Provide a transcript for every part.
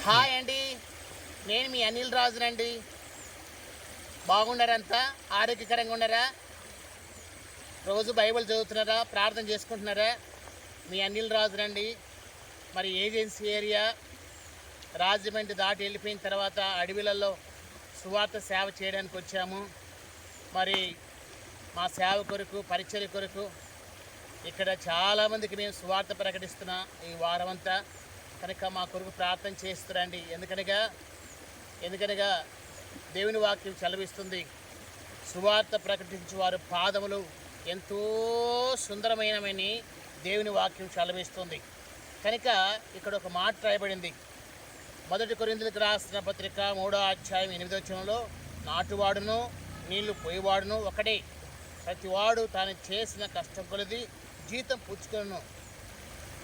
Hi అండి. నేను మీ అనిల్ రాజునండి. బాగున్నారంతా? ఆరోగ్యకరంగా ఉన్నారా? రోజు బైబిల్ చదువుతున్నారా? ప్రార్థన చేసుకుంటున్నారా? మీ అనిల్ రాజునండి. మరి ఏజెన్సీ ఏరియా రాజమండ్రి దాటి వెళ్ళిపోయిన తర్వాత అడవిలలో సువార్త సేవ చేయడానికి వచ్చాము. మరి మా సేవ కొరకు, పరిచర్య కొరకు ఇక్కడ చాలామందికి మేము సువార్త ప్రకటిస్తున్నా ఈ వారమంతా. కనుక మా కొరకు ప్రార్థన చేస్తురండి. ఎందుకనగా దేవుని వాక్యం సెలవిస్తుంది, సువార్త ప్రకటించు వారి పాదములు ఎంతో సుందరమైనవని దేవుని వాక్యం సెలవిస్తుంది. కనుక ఇక్కడ ఒక మాట రాయబడింది. 1 కొరింథీయులకు రాసిన పత్రిక 3వ అధ్యాయం 8వ వచనంలో, నాటువాడును నీళ్లు పోయేవాడును ఒకడే, ప్రతివాడు తాను చేసిన కష్టం కొలది జీతం పుచ్చుకొనును.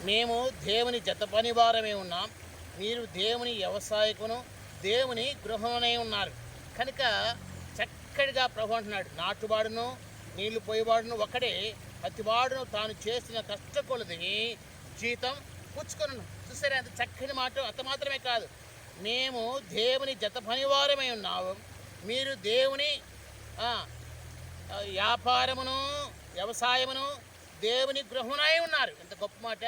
మేము దేవుని జత పనివారమే ఉన్నాం, మీరు దేవుని వ్యవసాయకును దేవుని గృహంలోనే ఉన్నారు. కనుక చక్కటిగా ప్రభు అంటున్నాడు, నాటువాడును నీళ్లు పోయేవాడును ఒకడే, ప్రతివాడును తాను చేసిన కష్టకొలది జీతం పుచ్చుకొనును. చూసారా అంత చక్కని మాట. అంత మాత్రమే కాదు, మేము దేవుని జత పనివారమై ఉన్నాము, మీరు దేవుని వ్యాపారమును వ్యవసాయమును దేవుని గృహమునై ఉన్నారు. ఎంత గొప్ప మాట.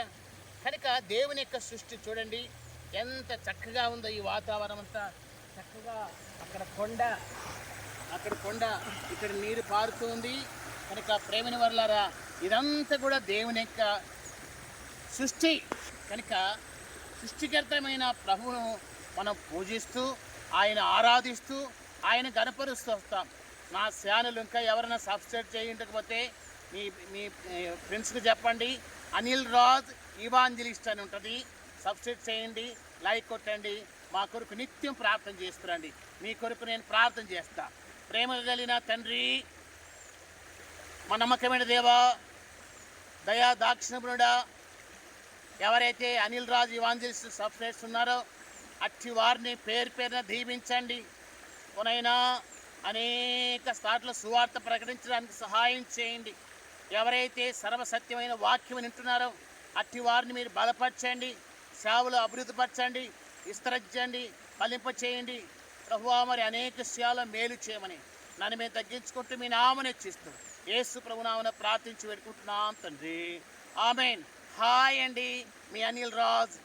కనుక దేవుని యొక్క సృష్టి చూడండి ఎంత చక్కగా ఉందో. ఈ వాతావరణం అంతా చక్కగా, అక్కడ కొండ ఇక్కడ నీరు పారుతుంది. కనుక ప్రేమిన వర్లారా, ఇదంతా కూడా దేవుని యొక్క సృష్టి. కనుక సృష్టికర్తమైన ప్రభువును మనం పూజిస్తూ, ఆయన ఆరాధిస్తూ, ఆయన గణపరుస్తూ వస్తాం. నా ఛానల్ ఇంకా ఎవరైనా సబ్స్క్రైబ్ చేయకపోతే మీ మీ ఫ్రెండ్స్కి చెప్పండి, అనిల్ రాజ్ ఇవాంజలిస్ట్ అని ఉంటుంది. సబ్స్క్రైబ్ చేయండి, లైక్ కొట్టండి. మా కొరకు నిత్యం ప్రార్థన చేస్తురండి. మీ కొరకు నేను ప్రార్థన చేస్తా. ప్రేమ కలిగిన తండ్రి, మా నమ్మకమైన దేవా, దయా దాక్షిణ్యుడా, ఎవరైతే అనిల్ రాజ్ ఇవాంజలిస్ట్ సబ్స్క్రైబర్స్ ఉన్నారో అట్టి వారిని పేరు పేరున దీవించండి. కొనైనా అనేక స్థాట్ల సువార్త ప్రకటించడానికి సహాయం చేయండి. ఎవరైతే సర్వసత్యమైన వాక్యం వింటున్నారో అట్టి వారిని మీరు బలపరచండి, సేవలు అభివృద్ధిపరచండి, విస్తరించండి, ఫలింపచేయండి. ప్రభువా, మరి అనేక విషయాలు మేలు చేయమని నన్ను మేము తగ్గించుకుంటూ మీ నామని హెచ్చిస్తూ యేసు ప్రభునామన ప్రార్థించి పెట్టుకుంటున్నాం తండ్రి. ఆమెన్. హాయ్ అండి, మీ అనిల్ రాజ్.